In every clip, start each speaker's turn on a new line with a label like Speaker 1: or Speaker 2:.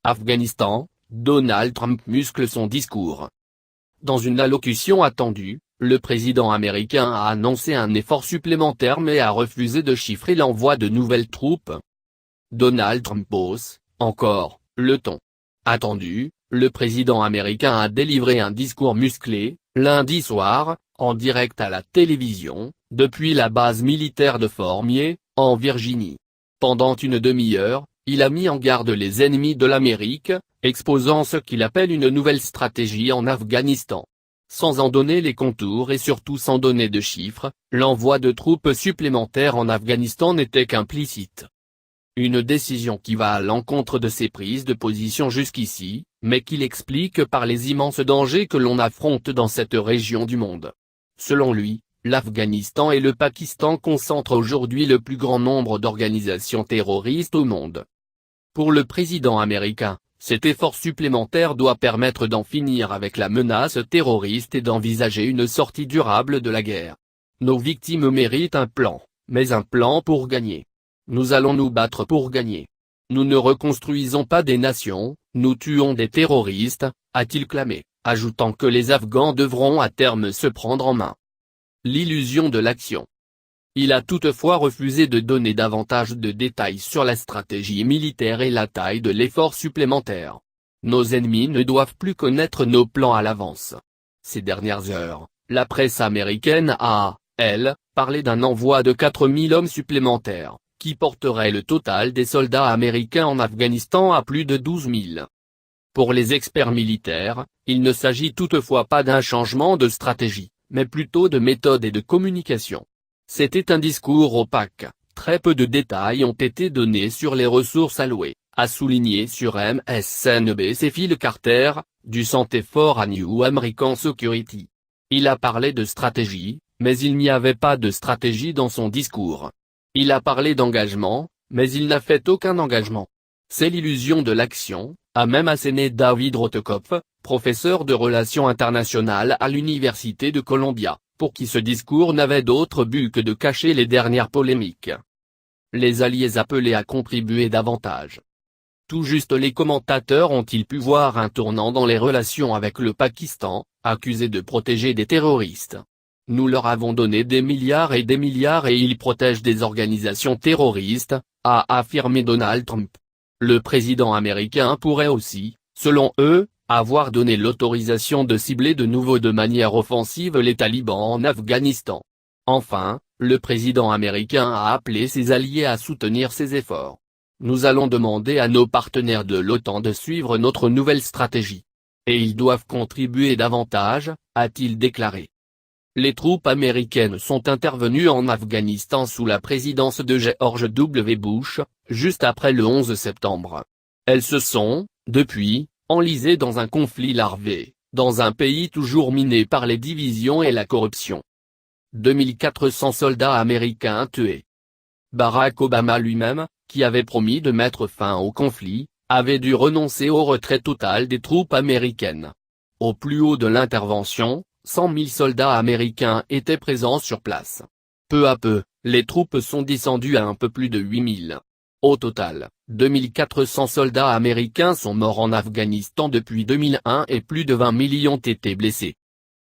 Speaker 1: Afghanistan, Donald Trump muscle son discours. Dans une allocution attendue, le président américain a annoncé un effort supplémentaire mais a refusé de chiffrer l'envoi de nouvelles troupes. Donald Trump hausse, encore, le ton. Attendu, le président américain a délivré un discours musclé, lundi soir, en direct à la télévision, depuis la base militaire de Fort Meade, en Virginie. Pendant une demi-heure, il a mis en garde les ennemis de l'Amérique, exposant ce qu'il appelle une nouvelle stratégie en Afghanistan. Sans en donner les contours et surtout sans donner de chiffres, l'envoi de troupes supplémentaires en Afghanistan n'était qu'implicite. Une décision qui va à l'encontre de ses prises de position jusqu'ici, mais qu'il explique par les immenses dangers que l'on affronte dans cette région du monde. Selon lui, l'Afghanistan et le Pakistan concentrent aujourd'hui le plus grand nombre d'organisations terroristes au monde. Pour le président américain, cet effort supplémentaire doit permettre d'en finir avec la menace terroriste et d'envisager une sortie durable de la guerre. Nos victimes méritent un plan, mais un plan pour gagner. Nous allons nous battre pour gagner. Nous ne reconstruisons pas des nations, nous tuons des terroristes, a-t-il clamé, ajoutant que les Afghans devront à terme se prendre en main. L'illusion de l'action. Il a toutefois refusé de donner davantage de détails sur la stratégie militaire et la taille de l'effort supplémentaire. Nos ennemis ne doivent plus connaître nos plans à l'avance. Ces dernières heures, la presse américaine a, elle, parlé d'un envoi de 4000 hommes supplémentaires, qui porterait le total des soldats américains en Afghanistan à plus de 12 000. Pour les experts militaires, il ne s'agit toutefois pas d'un changement de stratégie, mais plutôt de méthode et de communication. C'était un discours opaque, très peu de détails ont été donnés sur les ressources allouées, a souligné sur MSNBC Phil Carter, du Center for New American Security. Il a parlé de stratégie, mais il n'y avait pas de stratégie dans son discours. Il a parlé d'engagement, mais il n'a fait aucun engagement. C'est l'illusion de l'action, a même asséné David Rotkopf, professeur de relations internationales à l'Université de Columbia, pour qui ce discours n'avait d'autre but que de cacher les dernières polémiques. Les alliés appelés à contribuer davantage. Tout juste les commentateurs ont-ils pu voir un tournant dans les relations avec le Pakistan, accusé de protéger des terroristes. Nous leur avons donné des milliards et ils protègent des organisations terroristes, a affirmé Donald Trump. Le président américain pourrait aussi, selon eux, avoir donné l'autorisation de cibler de nouveau de manière offensive les talibans en Afghanistan. Enfin, le président américain a appelé ses alliés à soutenir ses efforts. Nous allons demander à nos partenaires de l'OTAN de suivre notre nouvelle stratégie. Et ils doivent contribuer davantage, a-t-il déclaré. Les troupes américaines sont intervenues en Afghanistan sous la présidence de George W. Bush, juste après le 11 septembre. Elles se sont, depuis, enlisées dans un conflit larvé, dans un pays toujours miné par les divisions et la corruption. 2400 soldats américains tués. Barack Obama lui-même, qui avait promis de mettre fin au conflit, avait dû renoncer au retrait total des troupes américaines. Au plus haut de l'intervention, 100 000 soldats américains étaient présents sur place. Peu à peu, les troupes sont descendues à un peu plus de 8 000. Au total, 2400 soldats américains sont morts en Afghanistan depuis 2001 et plus de 20 millions ont été blessés.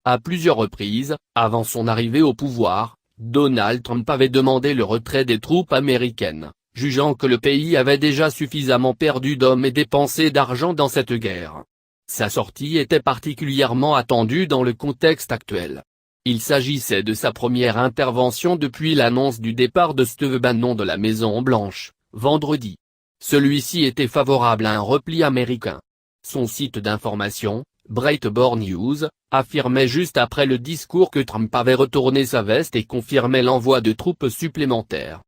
Speaker 1: À plusieurs reprises, avant son arrivée au pouvoir, Donald Trump avait demandé le retrait des troupes américaines, jugeant que le pays avait déjà suffisamment perdu d'hommes et dépensé d'argent dans cette guerre. Sa sortie était particulièrement attendue dans le contexte actuel. Il s'agissait de sa première intervention depuis l'annonce du départ de Steve Bannon de la Maison-Blanche, vendredi. Celui-ci était favorable à un repli américain. Son site d'information, Breitbart News, affirmait juste après le discours que Trump avait retourné sa veste et confirmait l'envoi de troupes supplémentaires.